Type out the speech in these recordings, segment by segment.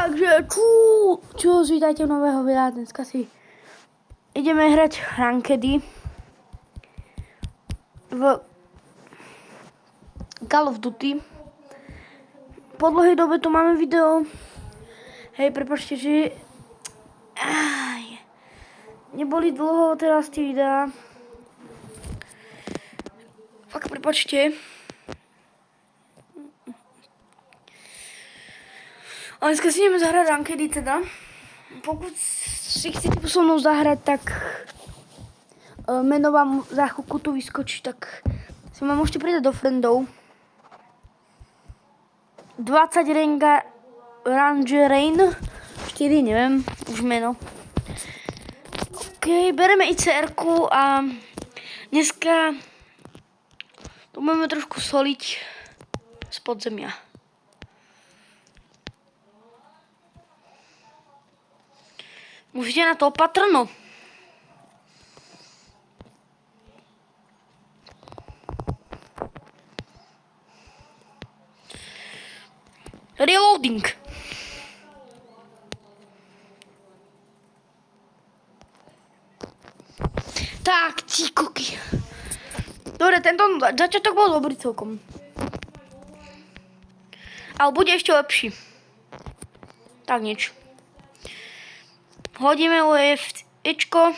Takže čus, vítajte u nového videa. Dneska si ideme hrať rankedy v Call of Duty. Po dlhej dobe tu máme video. Hej, prepáčte, že neboli dlho teraz tie videá. Fakt prepáčte. Ale dneska si ideme zahrať rankedy teda. Pokud si chcete so mnou zahrať, tak meno vám za chvíľku tu vyskočí, tak si ma môžete pridať do friendov. 20 Ranger 4, neviem, už meno. OK, bereme ICR-ku a dneska to budeme trošku soliť z podzemia. Můžete na to opatrno. Reloading. Tak, cíkoky. Dobre, tento začiatok bol dobrý celkom. Ale bude ešte lepší. Tak nič. Hodíme UFčko.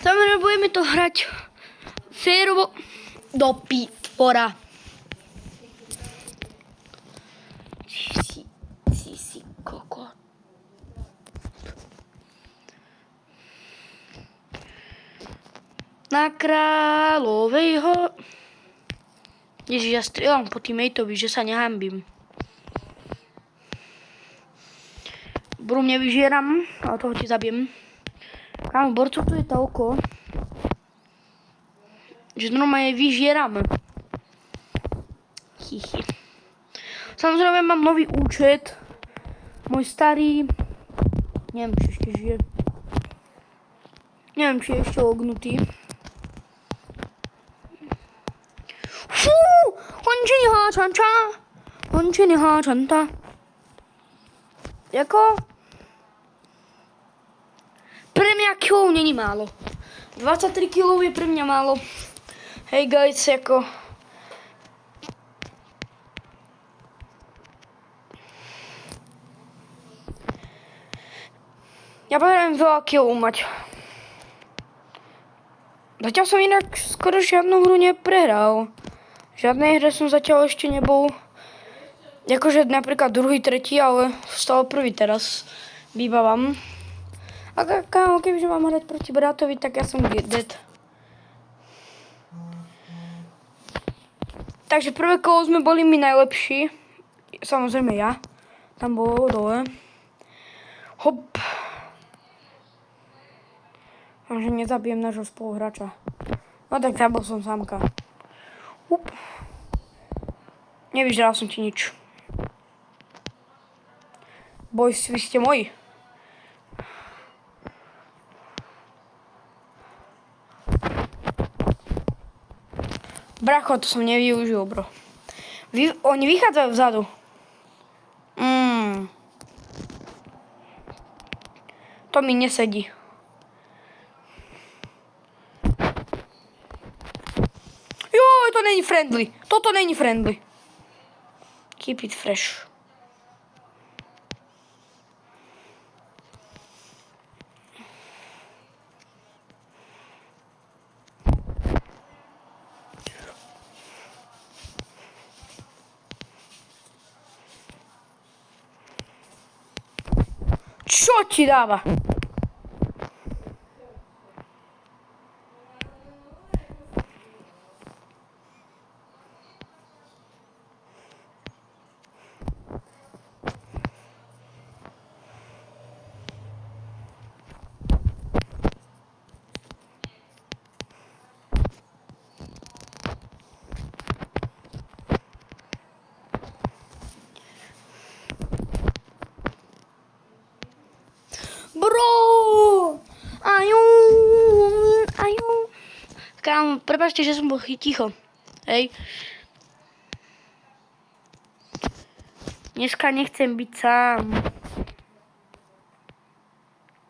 Samozrejme budeme to hrať férovo do pítvora. Si kokot. Na kráľovejho. Ježiš, ja strieľam po teammateovi, že sa nehambím. Brum, nevyžieram, ale toho ti zabijem. Kámo, borcov tu je toľko, že normálne vyžieram. Chichy. Samozrejme mám nový účet. Môj starý. Neviem, či ešte žije. Neviem, či je ešte lognutý. Hončiny háčanta. Jako? Pre mňa kilov není málo. 23 kilov je pre mňa málo. Hej guys, jako. Ja potrebujem veľa kilov mať. Zatiaľ som inak skoro žiadnu hru neprehral. V žiadnej hre som zatiaľ ešte nebol. Akože napríklad druhý, tretí, ale stále prvý teraz vybavam. A kámo, kebyže mám hrať proti bratovi, tak ja som dead. Takže prvé kolo sme boli my najlepší. Samozrejme ja. Tam bolo dole. Hop. Takže nezabijem nášho spoluhráča. No tak zabil som sámka. Hup. Nevyžral som ti nič. Boys, vy ste moji. Bracho, to som nevyužil, bro. Oni vychádzajú vzadu. To mi nesedí. Joj, to není friendly. Toto není friendly. Keep it fresh. Čo ti dáva? Bro! Aju! Aju! Kámo, prepáčte, že som bol ticho. Hej. Dneska nechcem byť sám.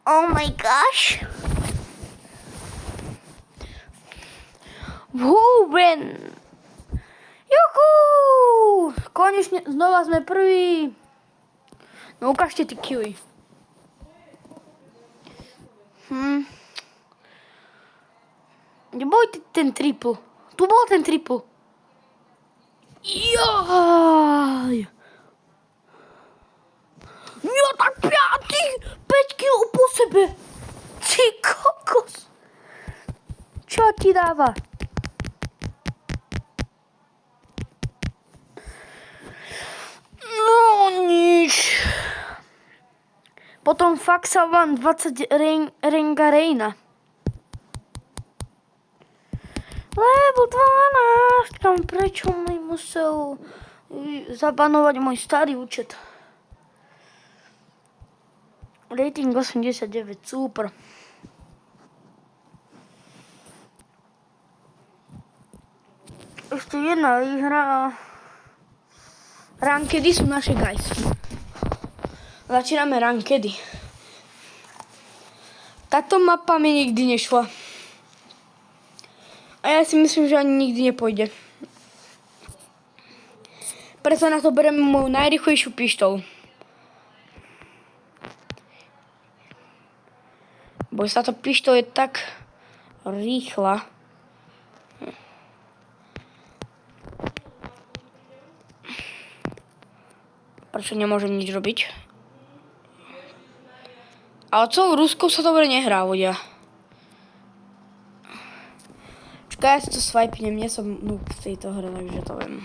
Oh my gosh! Wooven! Juhu! Konečne, znova sme prví. No ukážte ty killy. Kde bol ten triple? Tu bol ten triple. Jaj! Ja tak 5 kg po sebe. Ty kokos. Čo ti dáva? No nič. Potom Faxa One 20 Rengarena. Level 12. Kam prečo mi musel zabanovať môj starý účet? Rating 89, super. Ešte jedna výhra. Rankedy sú naše guys. Začíname rankedy. Táto mapa mi nikdy nešla. A ja si myslím, že ani nikdy nepôjde. Preto na to bereme moju najrýchlejšiu pištolu. Bo táto pištol je tak rýchla. Prečo nemôžem nič robiť? Ale celou Ruskou sa dobre nehrá, ľudia. Čakaj, ja si to swipnem, nie som noob v tejto hre, takže to viem.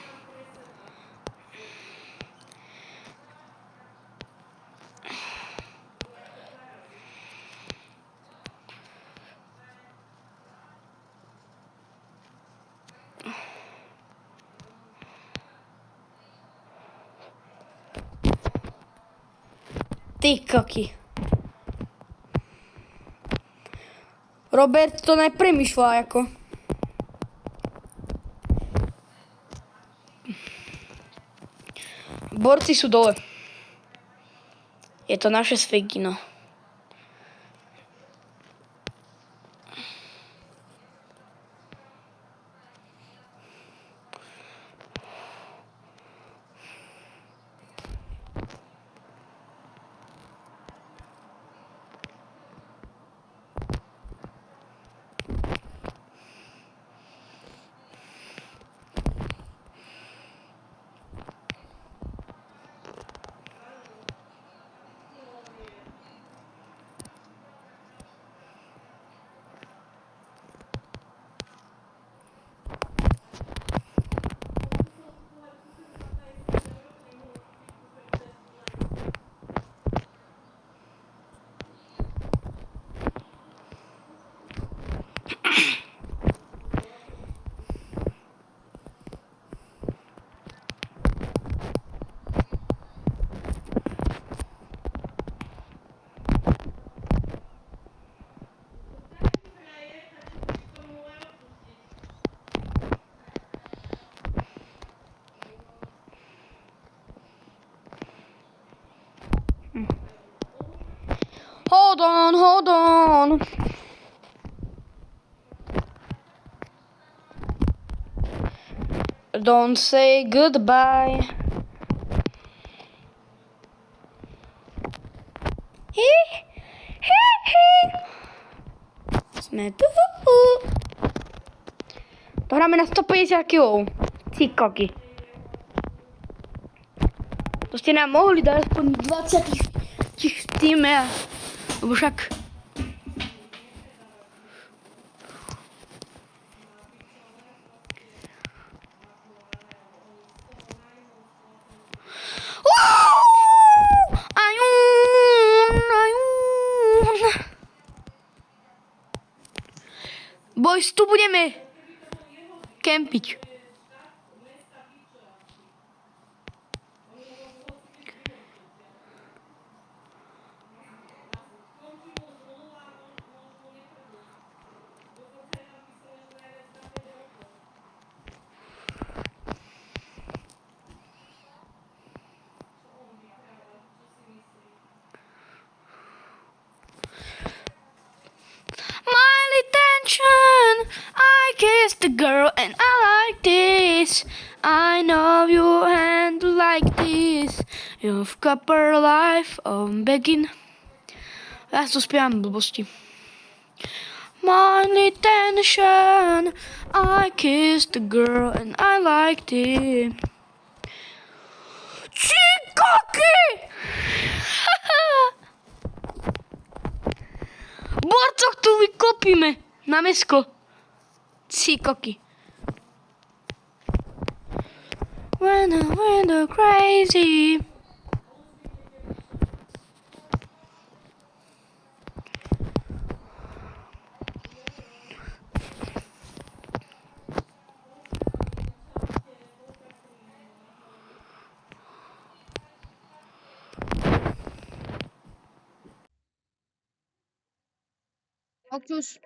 Ty koky. Robert to nepremýšľa ako. Borci sú dole. Je to naše svegino. Hold on. Don't say goodbye. Sme tu. Dohráme na 150 kg. Ty koky. To ste nám mohli dať aspoň 20 v týme. Lebo však... Boys, tu budeme kempiť. kissed a girl and I like this. I know you handle like this. You've copper life of begging. Ja to spievam blbosti. My tension. I kissed a girl and I liked it. Čikoky! Borcoch tu vyklopíme na mesko. Cikoky. When I went crazy. Okus.